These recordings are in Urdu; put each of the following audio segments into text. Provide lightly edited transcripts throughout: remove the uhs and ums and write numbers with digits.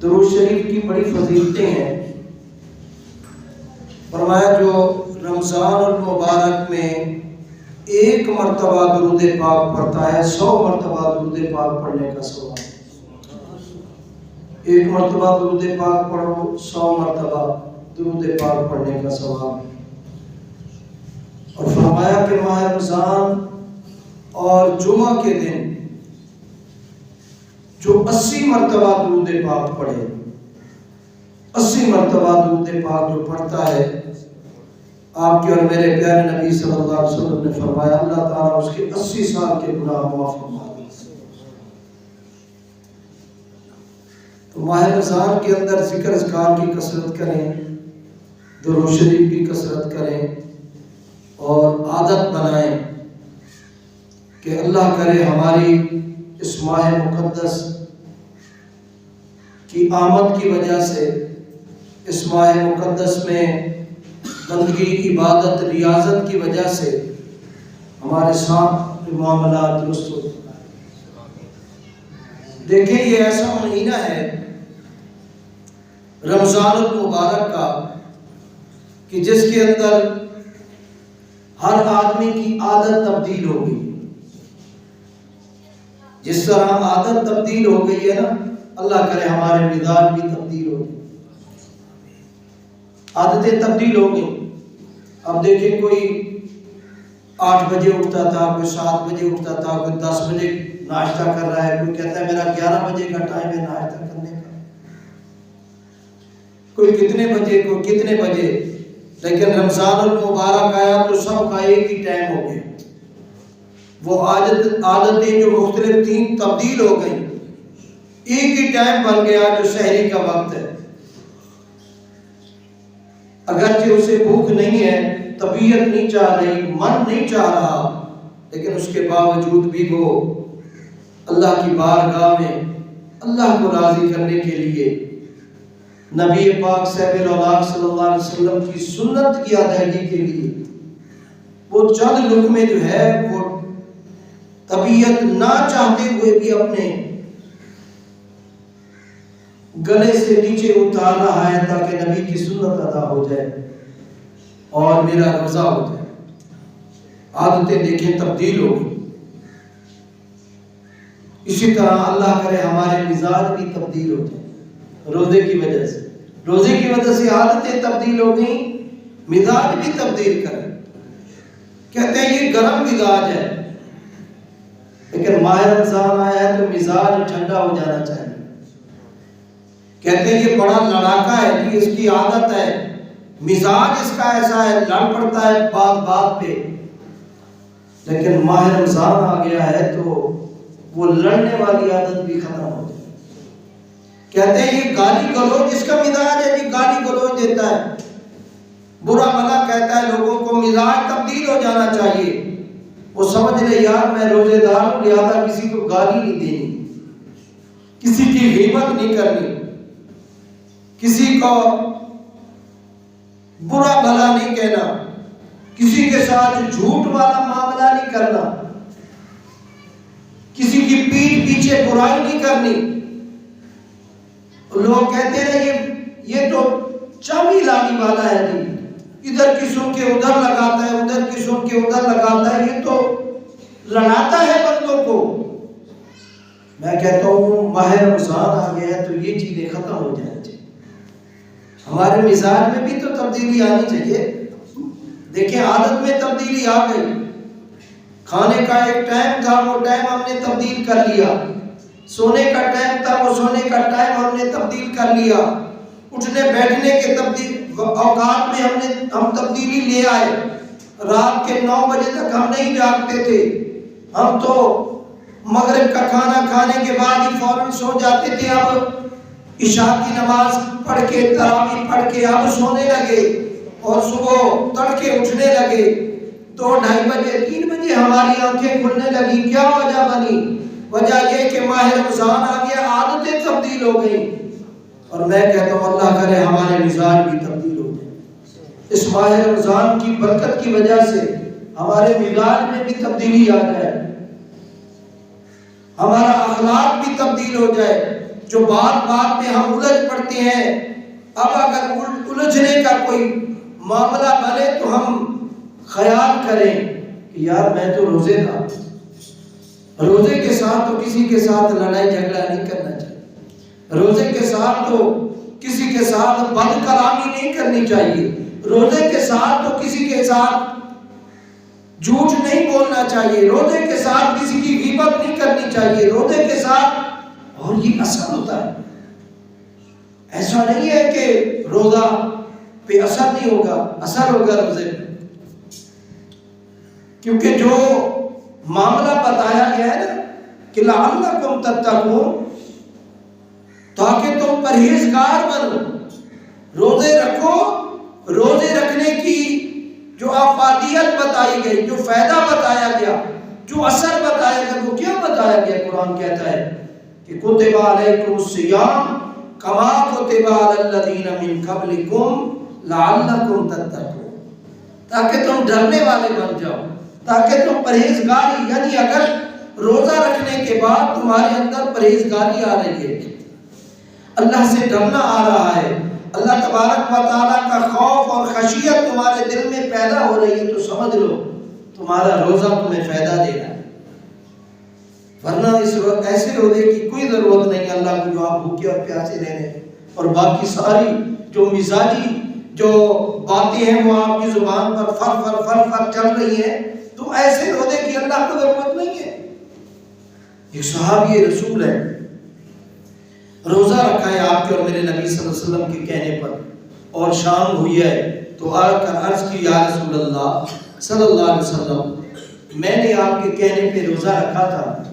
درود شریف کی بڑی فضیلتیں ہیں۔ فرمایا جو رمضان المبارک میں ایک مرتبہ درود پاک پڑھتا ہے 100 مرتبہ درود پاک پڑھنے کا ثواب۔ ایک مرتبہ درود پاک پڑھو 100 مرتبہ درود پاک پڑھنے کا ثواب۔ اور فرمایا کہ ماہ رمضان اور جمعہ کے دن جو 80 مرتبہ درود پاک پڑھے، 80 مرتبہ درود پاک جو پڑھتا ہے، آپ کے اور میرے پیارے نبی صلی اللہ علیہ وسلم نے فرمایا اللہ تعالیٰ اس کے 80 سال کے گناہ معاف فرما دے۔ تو ماہ رمضان کے اندر ذکر اذکار کی کثرت کریں، درود شریف کی کثرت کریں اور عادت بنائیں کہ اللہ کرے ہماری اس ماہ مقدس کی آمد کی وجہ سے، اس ماہ مقدس میں بندگی، عبادت، ریاضت کی وجہ سے ہمارے ساتھ معاملات درست ہو۔ دیکھیں یہ ایسا مہینہ ہے رمضان المبارک کا کہ جس کے اندر ہر آدمی کی عادت تبدیل ہو گئی۔ جس طرح عادت تبدیل ہو گئی ہے نا، اللہ کرے ہمارے مزاج بھی تبدیل ہو گئے، عادتیں تبدیل ہو گئی۔ اب دیکھیں کوئی 8 بجے اٹھتا تھا، کوئی 7 بجے اٹھتا تھا، کوئی 10 بجے ناشتہ کر رہا ہے، کوئی کہتا ہے میرا 11 بجے کا ٹائم ہے ناشتہ کرنے کا، کوئی کتنے بجے، کوئی کتنے بجے۔ لیکن رمضان المبارک آیا تو سب کا ایک ہی ٹائم ہو گیا۔ وہ عادتیں جو مختلف تھیں تبدیل ہو گئیں، ایک ہی ٹائم بن گیا جو سحری کا وقت ہے۔ اگرچہ اسے بھوک نہیں ہے، طبیعت نہیں چاہ رہی، من نہیں چاہ رہا، لیکن اس کے باوجود بھی وہ اللہ کی بارگاہ میں اللہ کو راضی کرنے کے لیے نبی پاک صلی اللہ علیہ وسلم کی سنت کی ادائیگی کے لیے وہ چند لقمے جو ہے وہ طبیعت نہ چاہتے ہوئے بھی اپنے گلے سے نیچے اتار رہا ہے تاکہ نبی کی سنت ادا ہو جائے اور میرا روزہ ہو جائے۔ عادتیں دیکھیں تبدیل ہو گئی۔ اسی طرح اللہ کرے ہمارے مزاج بھی تبدیل ہو جائے روزے کی وجہ سے۔ روزے کی وجہ سے عادتیں تبدیل ہو گئیں، مزاج بھی تبدیل کریں۔ کہتے ہیں یہ گرم مزاج ہے، لیکن ماہ رمضان آیا ہے تو مزاج ٹھنڈا ہو جانا چاہیے۔ کہتے ہیں یہ بڑا لڑاکا ہے جی، اس کی عادت ہے، مزاج اس کا ایسا ہے، لڑ پڑتا ہے بات بات پہ۔ لیکن ماہ رمضان آ گیا ہے تو وہ لڑنے والی عادت بھی ختم ہو جائے۔ کہتے ہیں یہ گالی گلوچ اس کا مزاج ہے جی، گالی گلوچ دیتا ہے، برا بھلا کہتا ہے لوگوں کو۔ مزاج تبدیل ہو جانا چاہیے۔ وہ سمجھ لے یار میں روزے دار ہوں، لہٰذا کسی کو گالی نہیں دینی، کسی کی غیبت نہیں کرنی، کسی کو برا بھلا نہیں کہنا، کسی کے ساتھ جھوٹ والا معاملہ نہیں کرنا، کسی کی پیٹھ پیچھے برائی نہیں کرنی۔ لوگ کہتے ہیں یہ تو چاوی لانے والا ہے جی، ادھر کی سن کے ادھر لگاتا ہے، ادھر کی سن کے ادھر لگاتا ہے، یہ تو لڑاتا ہے بندوں کو۔ میں کہتا ہوں ماہ رمضان آ گیا ہے تو یہ چیزیں ختم ہو جائیں چاہیے۔ ہمارے مزاج میں بھی تو تبدیلی آنی چاہیے۔ دیکھیں عادت میں تبدیلی آ گئی، کھانے کا ایک ٹائم تھا وہ ٹائم ہم نے تبدیل کر لیا، سونے کا ٹائم تھا وہ سونے کا ٹائم ہم نے تبدیل کر لیا، اٹھنے بیٹھنے کے اوقات میں ہم تبدیلی لے آئے۔ رات کے 9 بجے تک ہم نہیں جاگتے تھے، ہم تو مغرب کا کھانا کھانے کے بعد ہی فوراً سو جاتے تھے۔ اب عشاء کی نماز پڑھ کے تراویح پڑھ کے اب سونے لگے اور صبح تڑکے اٹھنے لگے، 2 ڈھائی بجے 3 بجے ہماری آنکھیں کھلنے لگی۔ کیا وجہ بنی؟ وجہ یہ کہ ماہ رمضان آ گیا، عادتیں تبدیل ہو گئیں۔ اور میں کہتا ہوں اللہ کرے ہمارے مزاج بھی تبدیل ہو جائے، اس ماہ رمضان کی برکت کی وجہ سے ہمارے مزاج میں بھی تبدیلی آ جائے، ہمارا اخلاق بھی تبدیل ہو جائے۔ جو بات بات میں ہم الجھ پڑتے ہیں، اب اگر الجھنے کا کوئی معاملہ بنے تو ہم خیال کریں کہ یار میں تو روزے دار، روزے کے ساتھ تو کسی کے ساتھ لڑائی جھگڑا نہیں کرنا چاہیے، روزے کے ساتھ تو کسی کے ساتھ بد کلامی نہیں کرنی چاہیے، روزے کے ساتھ تو کسی کے ساتھ جھوٹ نہیں بولنا چاہیے، روزے کے ساتھ کسی کی غیبت نہیں کرنی چاہیے، روزے کے ساتھ، اور یہ اثر ہوتا ہے۔ ایسا نہیں ہے کہ روزہ پہ اثر نہیں ہوگا، اثر ہوگا روزے پہ، کیونکہ جو معاملہ بتایا گیا ہے نا کہ لعلکم تتقون، تاکہ تم پرہیزگار بنو، روزے رکھو، روزے رکھنے کی جو افادیت بتائی گئی، جو فائدہ بتایا گیا، جو اثر بتایا گیا، وہ کیا بتایا گیا؟ قرآن کہتا ہے کہ کتب علیکم الصیام کما کتب علی الذین من قبلکم لعلکم تتقون، تاکہ تم ڈرنے والے بن جاؤ، تاکہ تم پرہیزگاری، یعنی اگر روزہ رکھنے کے بعد تمہارے اندر پرہیزگاری آ رہی ہے، اللہ سے ڈرنا آ رہا ہے، اللہ تبارک و تعالیٰ کا خوف اور خشیت تمہارے دل میں پیدا ہو رہی ہے، تو سمجھ لو تمہارا روزہ تمہیں فائدہ دے رہا ہے، ورنہ اس وقت ایسے روزے کی کوئی ضرورت نہیں اللہ کو جو آپ بھوکے اور پیاسے رہ رہے ہیں، اور باقی ساری جو مزاجی جو باتیں ہیں وہ آپ کی زبان پر فر فر فر فر چل رہی ہیں، تو ایسے روزے کی اللہ کو ضرورت نہیں ہے۔ ایک صحابی رسول ہے، روزہ رکھا ہے آپ کے اور میرے نبی صلی اللہ علیہ وسلم کے کہنے پر، اور شام ہوئی ہے تو آ کر عرض کی یا رسول اللہ صلی اللہ علیہ وسلم، میں نے آپ کے کہنے پہ روزہ رکھا تھا،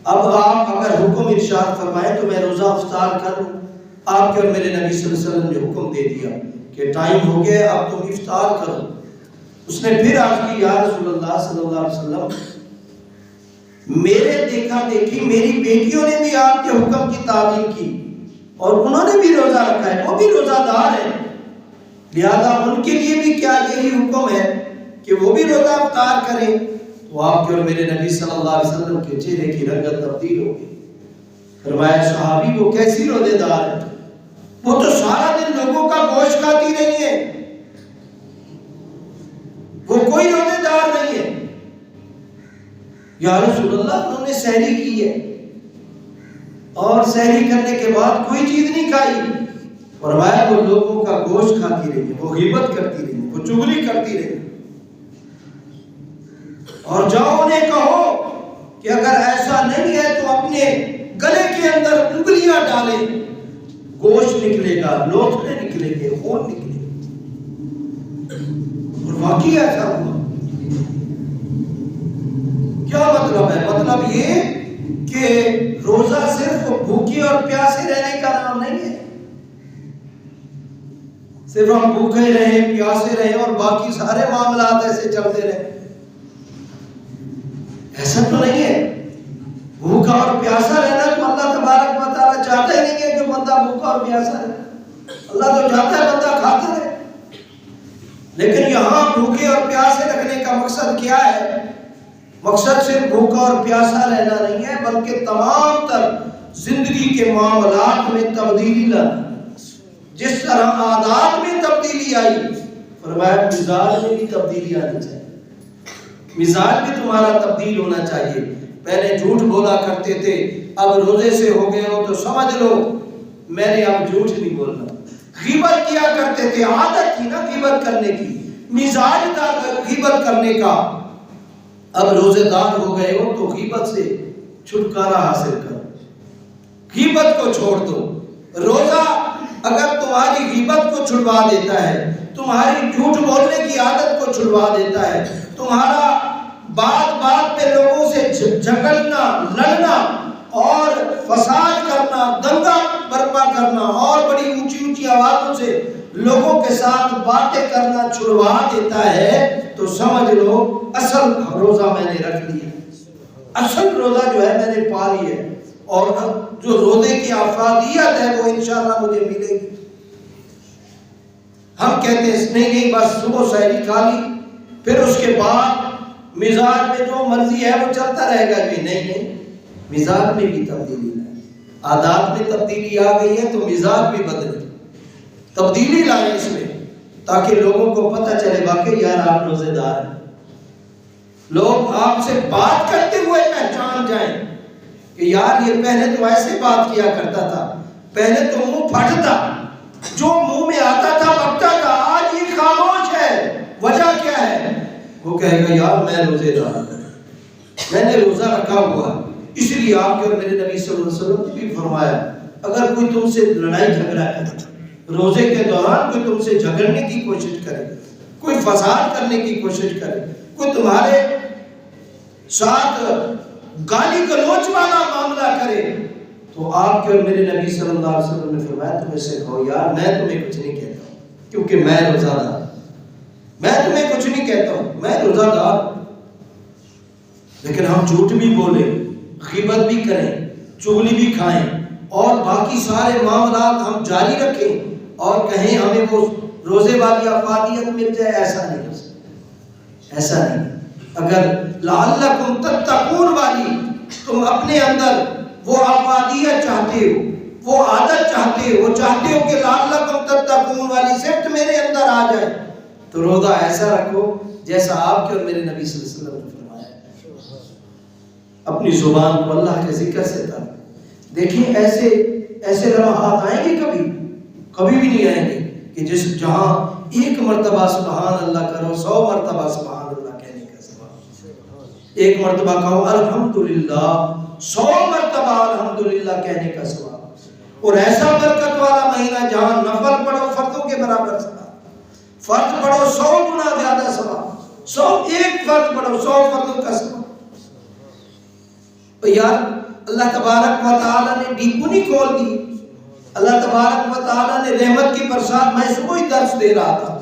اب آپ اگر حکم ارشاد فرمائیں تو میں روزہ افطار کر لوں؟ آپ کے اور میرے نبی صلی اللہ علیہ وسلم نے حکم دے دیا کہ ٹائم ہو گیا، اب تم افطار کرو۔ اس نے پھر عرض کی یا رسول اللہ صلی اللہ علیہ وسلم، میرے دیکھا دیکھی میری بیٹیوں نے بھی آپ کے حکم کی تعمیل کی اور انہوں نے بھی روزہ رکھا ہے، وہ بھی روزہ دار ہیں، لہذا ان کے لیے بھی کیا یہی حکم ہے کہ وہ بھی روزہ افطار کریں؟ تو آپ کے اور میرے نبی صلی اللہ علیہ وسلم کے چہرے کی رنگت تبدیل ہو گئی، فرمایا صحابی وہ کیسی روزے دار ہے، وہ تو سارا دن لوگوں کا گوشت کھاتی رہی ہے، وہ کوئی روزے دار نہیں ہے۔ یا رسول اللہ انہوں نے سحری کی ہے اور سحری کرنے کے بعد کوئی چیز نہیں کھائی، فرمایا وہ لوگوں کا گوشت کھاتی رہی ہے، وہ غیبت کرتی رہی ہے، وہ چغلی کرتی رہی ہے، اور جاؤ انہیں کہو کہ اگر ایسا نہیں ہے تو اپنے گلے کے اندر انگلیاں ڈالیں، گوشت نکلے گا، لوتھڑے نکلیں گے، خون نکلے گا، اور واقعی ایسا ہوا۔ کیا مطلب ہے؟ مطلب یہ کہ روزہ صرف بھوکے اور پیاسے رہنے کا نام نہیں ہے، صرف ہم بھوکے رہیں، پیاسے رہیں اور باقی سارے معاملات ایسے چلتے رہیں، ایسا تو نہیں ہے۔ بھوکا اور پیاسا رہنا تو اللہ تبارک و تعالیٰ چاہتا ہی نہیں ہے کہ بندہ بھوکا اور پیاسا رہے، اللہ تو چاہتا ہے بندہ کھاتا رہے، لیکن یہاں بھوکے اور پیاسے رکھنے کا مقصد کیا ہے؟ مقصد صرف بھوکا اور پیاسا رہنا نہیں ہے، بلکہ تمام تر زندگی کے معاملات میں تبدیلی لانا، جس طرح عادات میں تبدیلی آئی، فرمایا مزاج میں بھی تبدیلی آنی چاہیے، مزاج بھی تمہارا تبدیل ہونا چاہیے۔ پہلے جھوٹ بولا کرتے تھے، اب روزے سے ہو گئے ہو تو سمجھ لو میں نے اب جھوٹ نہیں بولنا۔ غیبت کیا کرتے تھے، عادت تھی نا غیبت کرنے کی، مزاج تھا غیبت کرنے کا، اب روزے دار ہو گئے ہو تو غیبت سے چھٹکارا حاصل کرو، غیبت کو چھوڑ دو۔ روزہ اگر تمہاری غیبت کو چھڑوا دیتا ہے، تمہاری جھوٹ بولنے کی عادت کو چھڑوا دیتا ہے، تمہارا بات بات پہ لوگوں سے جھگڑنا، لڑنا اور فساد کرنا، دنگا برپا کرنا اور بڑی اونچی اونچی آوازوں سے لوگوں کے ساتھ باتیں کرنا چھڑوا دیتا ہے، تو سمجھ لو اصل روزہ میں نے رکھ لیا، اصل روزہ جو ہے میں نے پا لی ہے، اور جو روزے کی افادیت ہے وہ انشاءاللہ مجھے ملے گی۔ ہم کہتے ہیں نہیں بس صبح سحری کھا لی، پھر اس کے بعد مزاج میں جو مرضی ہے وہ چلتا رہے گا، بھی نہیں، مزاج میں بھی تبدیلی ہے، عادات میں تبدیلی آ گئی ہے تو مزاج بھی بدلے، تبدیلی لائیں اس میں، تاکہ لوگوں کو پتہ چلے واقعی یار آپ روزے دار ہیں، لوگ آپ سے بات کرتے ہوئے پہچان جائیں کہ یار یہ پہلے تو ایسے بات کیا کرتا تھا، پہلے تو منہ پھٹتا، جو منہ میں آتا تھا بکتا تھا، آج یہ خاموش ہے، وجہ کیا ہے؟ وہ کہے گا یار میں روزے دار ہوں، میں نے روزہ رکھا ہوا۔ اس لیے آپ کے اور میرے نبی صلی اللہ علیہ وسلم نے بھی فرمایا اگر کوئی تم سے لڑائی جھگڑا کرے، روزے کے دوران کوئی تم سے جھگڑنے کی کوشش کرے، کوئی فساد کرنے کی کوشش کرے، کوئی تمہارے ساتھ گالی گلوچ والا معاملہ کرے، تو آپ کے اور میرے نبی صلی اللہ علیہ وسلم نے فرمایا تم اسے کہو یار میں تمہیں کچھ نہیں کہتا ہوں کیونکہ میں روزہ دار، میں تمہیں کچھ نہیں کہتا ہوں، میں روزہ دار۔ لیکن ہم جھوٹ بھی بولیں، غیبت بھی کریں، چغلی بھی کھائیں اور باقی سارے معاملات ہم جاری رکھیں اور کہیں ہمیں وہ روزے والی افادیت مل جائے، ایسا نہیں ہو سکتا، ایسا نہیں۔ اگر لعلکم تتقون والی تم اپنے اندر وہ افادیت چاہتے ہو، وہ عادت چاہتے ہو، وہ چاہتے ہو کہ لعلکم تتقون والی صفت میرے اندر آ جائے، تو روزہ ایسا رکھو جیسا آپ کے اور میرے نبی صلی اللہ علیہ وسلم نے فرمایا۔ اپنی زبان کو اللہ کے ذکر سے تر دیکھیں، ایسے لمحات آئیں گے کبھی بھی نہیں آئیں گے کہ جہاں ایک مرتبہ سبحان اللہ کرو 100 مرتبہ سبحان اللہ کہنے کا ثواب، ایک مرتبہ کہو الحمدللہ 100 مرتبہ الحمدللہ کہنے کا ثواب، اور ایسا برکت والا مہینہ جہاں نفل پڑھو فردوں کے برابر ثواب، فرض پڑھو 100 گنا زیادہ ثواب، ایک فرض پڑھو 100 فردوں کا ثواب۔ تو یار اللہ تبارک و تعالیٰ نے ڈیپونی کھول دی، اللہ تبارک و تعالیٰ نے رحمت کی برسات۔ میں صبح ہی درس دے رہا تھا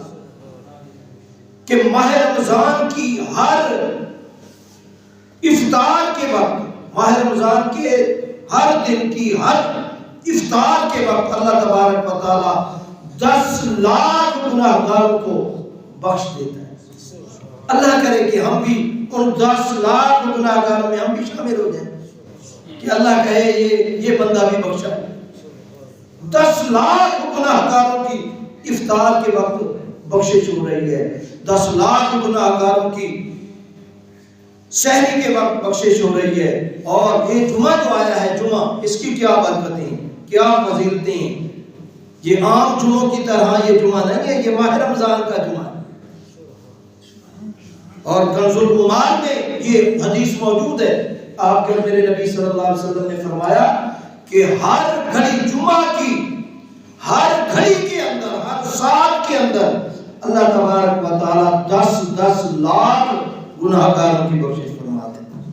کہ ماہ رمضان کی ہر افطار کے وقت، ماہ رمضان کے ہر دن کی ہر افطار کے وقت اللہ تبارک و تعالیٰ 10 لاکھ گناہگاروں کو بخش دیتا ہے۔ اللہ کرے کہ ہم بھی ان 10 لاکھ گناہگاروں میں ہم بھی شامل ہو جائیں کہ اللہ کہے یہ بندہ بھی بخشا ہے۔ 10 لاکھ گناہگاروں کی افطار کے وقت بخشش ہو رہی ہے، 10 لاکھ گناہگاروں کی سحری کے وقت بخشش ہو رہی ہے۔ اور یہ جمعہ جو آیا ہے، جمعہ، اس کی کیا برکتیں، کیا فضیلتیں، یہ عام جمعوں کی طرح یہ جمعہ نہیں ہے، یہ ماہ رمضان کا جمعہ ہے۔ اور کنز الایمان میں یہ حدیث موجود ہے، آپ کے میرے نبی صلی اللہ علیہ وسلم نے فرمایا کہ ہر گھڑی جمعہ کی ہر گھڑی کے اندر، ہر سال کے اندر اللہ تبارک و تعالیٰ 10 لاکھ گناہگاروں کی بخشش فرماتے ہیں۔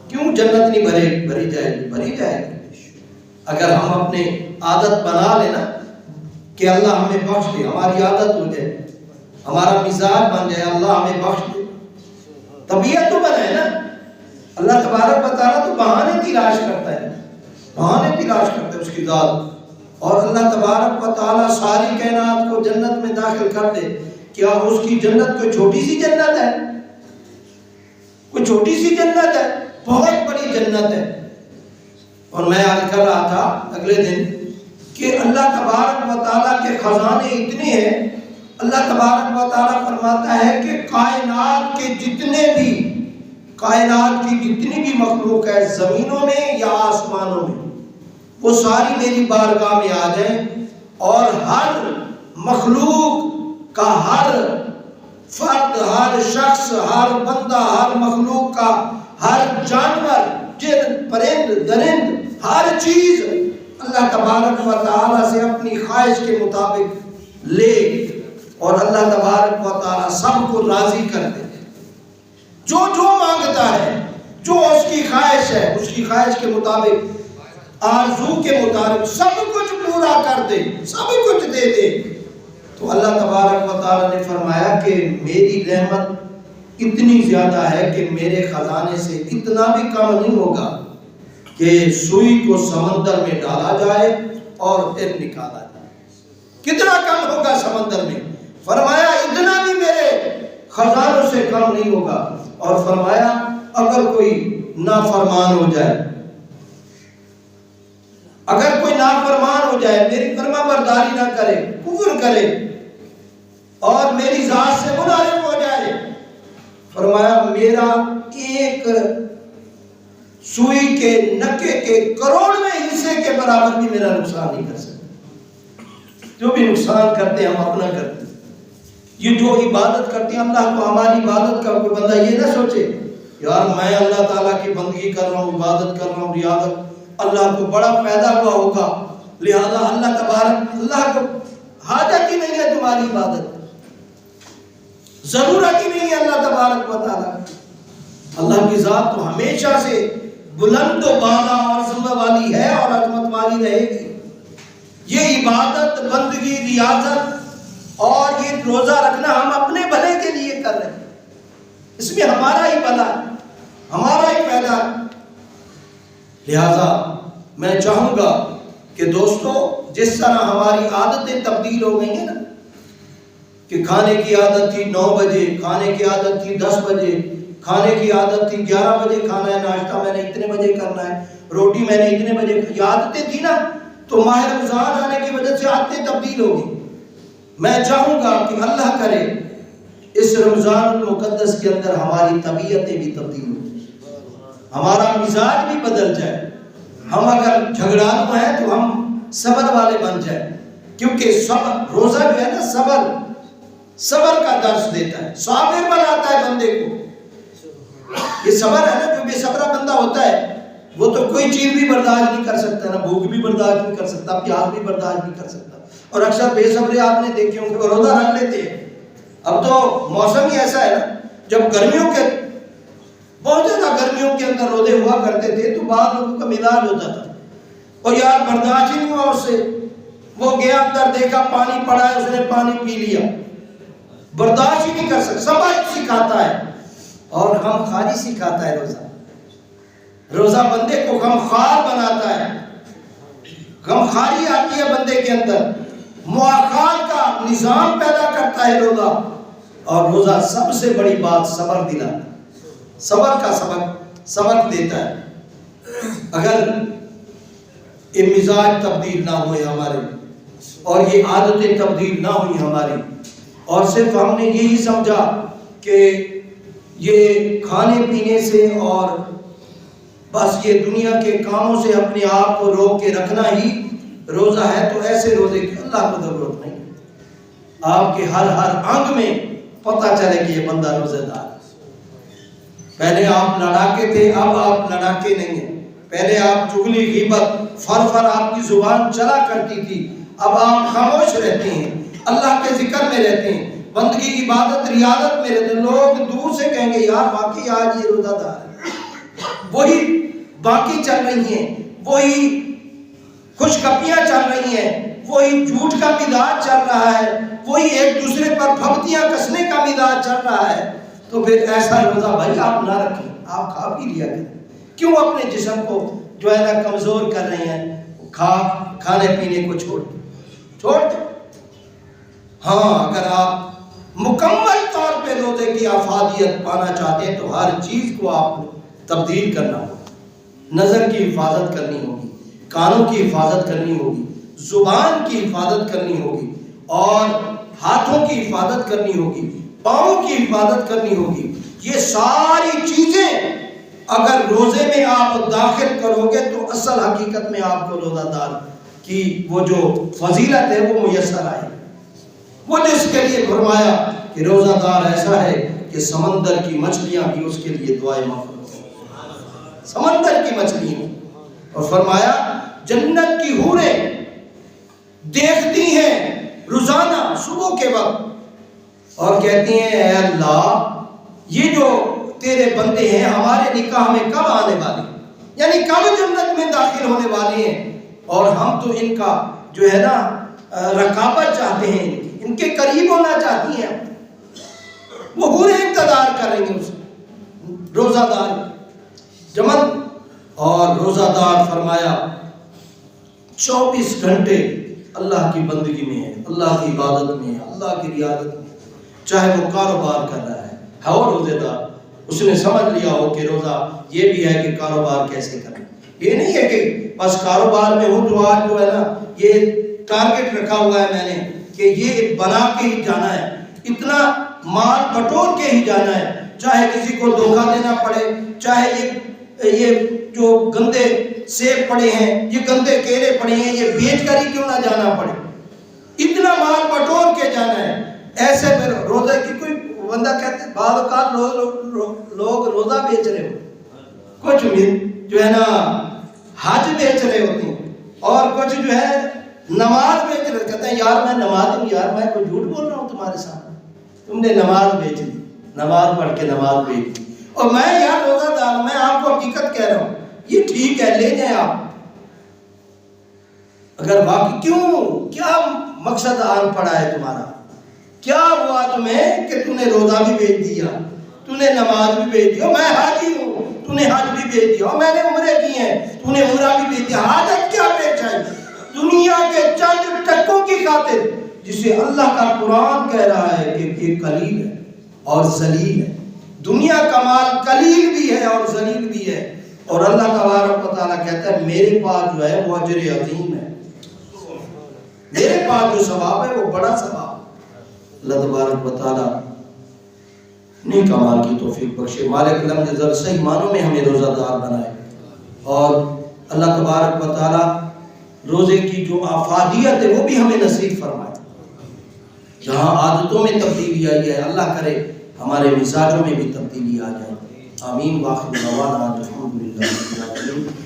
کیوں جنت نہیں بھری جائے گی؟ بھری جائے گی اگر ہم اپنے عادت بنا لینا کہ اللہ ہمیں بخش دے، ہماری عادت ہو جائے، ہمارا مزاج بن جائے اللہ ہمیں بخش دے، طبیعت تو بنائے نا۔ اللہ تبارک و تعالیٰ تو بہانے تلاش کرتا ہے، بہانے تلاش کرتا ہے اس کی ذات۔ اور اللہ تبارک و تعالیٰ ساری کائنات کو جنت میں داخل کر دے، کیا اس کی جنت کوئی چھوٹی سی جنت ہے؟ کوئی چھوٹی سی جنت ہے؟ بہت بڑی جنت ہے۔ اور میں عرض کر رہا تھا اگلے دن کہ اللہ تبارک و تعالیٰ کے خزانے اتنے ہیں، اللہ تبارک و تعالیٰ فرماتا ہے کہ کائنات کی جتنی بھی مخلوق ہے زمینوں میں یا آسمانوں میں، وہ ساری میری بارگاہ میں آ جائیں، اور ہر مخلوق کا، ہر فرد، ہر شخص، ہر بندہ، ہر مخلوق کا، ہر جانور، جن، پرند، درند، ہر چیز اللہ تبارک و تعالیٰ سے اپنی خواہش کے مطابق لے، اور اللہ تبارک و تعالیٰ سب کو راضی کر دے، جو مانگتا ہے، جو اس کی خواہش ہے، اس کی خواہش کے مطابق، آرزو کے مطابق سب کچھ پورا کر دے، سب کچھ دے دے۔ تو اللہ تبارک و تعالیٰ نے فرمایا کہ میری رحمت اتنی زیادہ ہے کہ میرے خزانے سے اتنا بھی کم نہیں ہوگا کہ سوئی کو سمندر میں ڈالا جائے اور پھر نکالا جائے۔ کتنا کم ہوگا سمندر میں؟ فرمایا اتنا بھی میرے خزانوں سے کم نہیں ہوگا۔ اور فرمایا اگر کوئی نافرمان ہو جائے، اگر کوئی نافرمان ہو جائے، میری فرما برداری نہ کرے، کفر کرے اور میری ذات سے منحرف ہو جائے، فرمایا میرا ایک سوئی کے نکے کے کروڑویں حصے کے برابر بھی میرا نقصان نہیں کر سکتے۔ جو بھی نقصان کرتے ہیں ہم اپنا کرتے ہیں۔ یہ جو عبادت کرتے ہیں اللہ کو، ہماری عبادت کا کوئی بندہ یہ نہ سوچے یار میں اللہ تعالیٰ کی بندگی کر رہا ہوں، عبادت کر رہا ہوں، ریاضت، اللہ کو بڑا فائدہ ہوا ہوگا لہذا اللہ تبارک، اللہ کو حاجت ہی نہیں ہے تمہاری عبادت، ضرورت ہی نہیں ہے اللہ تبارک و تعالیٰ۔ اللہ کی ذات تو ہمیشہ سے بلند و بالا اور عظمت والی ہے اور عظمت والی رہے گی۔ یہ عبادت، بندگی، ریاضت اور یہ روزہ رکھنا ہم اپنے بھلے کے لیے کر رہے ہیں، اس میں ہمارا ہی بھلا، ہمارا ہی فائدہ۔ لہذا میں چاہوں گا کہ دوستو، جس طرح ہماری عادتیں تبدیل ہو گئی ہیں نا، کہ کھانے کی عادت تھی 9 بجے، کھانے کی عادت تھی 10 بجے، کھانے کی عادت تھی 11 بجے کھانا ہے، ناشتہ میں نے اتنے بجے کرنا ہے، روٹی میں نے اتنے بجے، یہ عادتیں تھی نا، تو ماہ رمضان آنے کی وجہ سے عادتیں تبدیل ہو گئی۔ میں چاہوں گا کہ اللہ کرے اس رمضان المقدس کے اندر ہماری طبیعتیں بھی تبدیل ہوں، ہمارا مزاج بھی بدل جائے، ہم اگر جھگڑالو ہیں تو ہم صبر والے بن جائیں، کیونکہ صبر، روزہ جو ہے نا، صبر کا درس دیتا ہے، صابر بناتا ہے بندے کو۔ یہ صبر ہے نا، جو بے صبرا بندہ ہوتا ہے وہ تو کوئی چیز بھی برداشت نہیں کر سکتا، نہ بھوک بھی برداشت نہیں کر سکتا، پیاس بھی برداشت نہیں کر سکتا۔ اور اکثر بے صبرے آپ نے دیکھے ہوں کہ وہ روزہ رکھ لیتے ہیں۔ اب تو موسم ہی ایسا ہے نا، جب گرمیوں کے بہت زیادہ گرمیوں کے اندر روزے ہوا کرتے تھے تو بعض لوگوں کا مزاج ہوتا تھا اور یار برداشت ہی نہیں ہوا اس سے، وہ گیا اندر دیکھا پانی پڑا ہے، اس نے پانی پی لیا، برداشت ہی نہیں کر سکتا۔ صبر سکھاتا ہے اور غمخواری سکھاتا ہے روزہ۔ روزہ بندے کو غمخوار بناتا ہے، غمخواری آتی ہے بندے کے اندر، مواخات کا نظام پیدا کرتا ہے روزہ، اور روزہ سب سے بڑی بات صبر دلاتا ہے، صبر کا سبق دیتا ہے۔ اگر یہ مزاج تبدیل نہ ہوئے ہمارے اور یہ عادتیں تبدیل نہ ہوئی ہماری، اور صرف ہم نے یہی سمجھا کہ یہ کھانے پینے سے اور بس یہ دنیا کے کاموں سے اپنے آپ کو روک کے رکھنا ہی روزہ ہے، تو ایسے روزے کی اللہ کو ضرورت نہیں۔ آپ کے ہر انگ میں پتہ چلے کہ یہ بندہ روزہ دار ہے۔ پہلے آپ لڑاکے تھے، اب آپ لڑاکے نہیں ہیں۔ پہلے آپ چغلی، غیبت، فر آپ کی زبان چلا کرتی تھی، اب آپ خاموش رہتے ہیں، اللہ کے ذکر میں رہتے ہیں، بندگی، عبادت، ریاضت میں رہتے ہیں۔ لوگ دور سے کہیں گے یار باقی آج یہ روزہ دار ہے، وہی باقی چل رہی ہیں، وہی خوشگپیاں چل رہی ہیں، وہی جھوٹ کا مزاج چل رہا ہے، وہی ایک دوسرے پر پھبتیاں کسنے کا مزاج چل رہا ہے۔ تو پھر ایسا روزہ بھائی آپ نہ رکھیں، آپ کھا پی لیا کریں۔ کیوں اپنے جسم کو جو ہے نا کمزور کر رہے ہیں؟ کھانے پینے کو چھوڑ دیں۔ ہاں، اگر آپ مکمل طور پہ روزے کی افادیت پانا چاہتے ہیں تو ہر چیز کو آپ تبدیل کرنا ہوگا۔ نظر کی حفاظت کرنی ہوگی، کانوں کی حفاظت کرنی ہوگی، زبان کی حفاظت کرنی ہوگی، اور ہاتھوں کی حفاظت کرنی ہوگی، پاؤں کی حفاظت کرنی ہوگی۔ یہ ساری چیزیں اگر روزے میں آپ داخل کرو گے تو اصل حقیقت میں آپ کو روزہ دار کی وہ جو فضیلت ہے وہ میسر آئے۔ وہ جس کے لیے فرمایا کہ روزہ دار ایسا ہے کہ سمندر کی مچھلیاں بھی اس کے لیے دعائیں مغفرت، سمندر کی مچھلیاں، اور فرمایا جنت کی حوریں دیکھتی ہیں روزانہ صبح کے وقت اور کہتی ہیں اے اللہ یہ جو تیرے بندے ہیں ہمارے نکاح میں کب آنے والے ہیں، یعنی کب جنت میں داخل ہونے والے ہیں، اور ہم تو ان کا جو ہے نا رقابت چاہتے ہیں، ان کے قریب ہونا چاہتی ہیں۔ وہ حوریں انتظار کر رہی ہیں اس روزہ دار جمن، اور روزہ دار فرمایا 24 گھنٹے اللہ کی بندگی میں ہے، اللہ کی عبادت میں ہے، اللہ کی ریاضت میں، چاہے وہ کاروبار کر رہا ہے وہ روزے دار، اس نے سمجھ لیا ہو کہ روزہ یہ بھی ہے کہ کاروبار کیسے کرنا، یہ نہیں ہے کہ بس کاروبار میں ہوں تو آج جو ہے نا یہ ٹارگٹ رکھا ہوا ہے میں نے کہ یہ بنا کے ہی جانا ہے، اتنا مال بٹور کے ہی جانا ہے، چاہے کسی کو دھوکہ دینا پڑے، چاہے یہ جو گندے سیب پڑے ہیں، یہ گندے کیلے پڑے ہیں، یہ بیچ کر ہی کیوں نہ جانا پڑے، اتنا مال بٹور کے جانا ہے۔ ایسے پھر روزے کی کوئی بندہ کہتے ہیں بعض اوقات لوگ روزہ بیچ رہے ہو، کچھ جو ہے نا حج بیچ رہے ہوتے ہیں، اور کچھ جو ہے نماز بیچ رہے، کہتے ہیں یار میں نماز ہوں، یار میں کوئی جھوٹ بول رہا ہوں تمہارے سامنے، تم نے نماز بیچ دی، نماز پڑھ کے نماز بیچ دی، اور میں یار روزہ دار ہوں، میں آپ کو حقیقت کہہ رہا ہوں، یہ ٹھیک ہے لے جائیں آپ، اگر واقعی کیوں کیا مقصد آن پڑا ہے تمہارا، کیا ہوا تمہیں کہ تم نے روزہ بھی بیچ دیا، تم نے نماز بھی بیچ دیا، میں حاجی ہوں تم نے حج بھی بیچ دیا، اور میں نے عمرے کی ہیں تم نے عمرہ بھی بیچ دیا، حاجت کیا بیچائی دنیا کے چند ٹکوں کی خاطر، جسے اللہ کا قرآن کہہ رہا ہے کہ یہ قلیل ہے اور ذلیل ہے، دنیا کا مال قلیل بھی ہے اور ذلیل بھی ہے، اور اللہ تبارک و تعالیٰ کہتا ہے میرے پاس جو ہے وہ اجر عظیم ہے، میرے پاس جو ثواب ہے وہ بڑا ثواب۔ اللہ تبارک و تعالیٰ نیک اعمال کی توفیق بخشے، مالک لمز ذر صحیح معنوں میں ہمیں روزہ دار بنائے، اور اللہ تبارک و تعالیٰ روزے کی جو افادیت ہے وہ بھی ہمیں نصیب فرمائے، جہاں عادتوں میں تبدیلی آئی ہے اللہ کرے ہمارے مزاجوں میں بھی تبدیلی آ جائے، آمین، واخر دعوانا الحمدللہ۔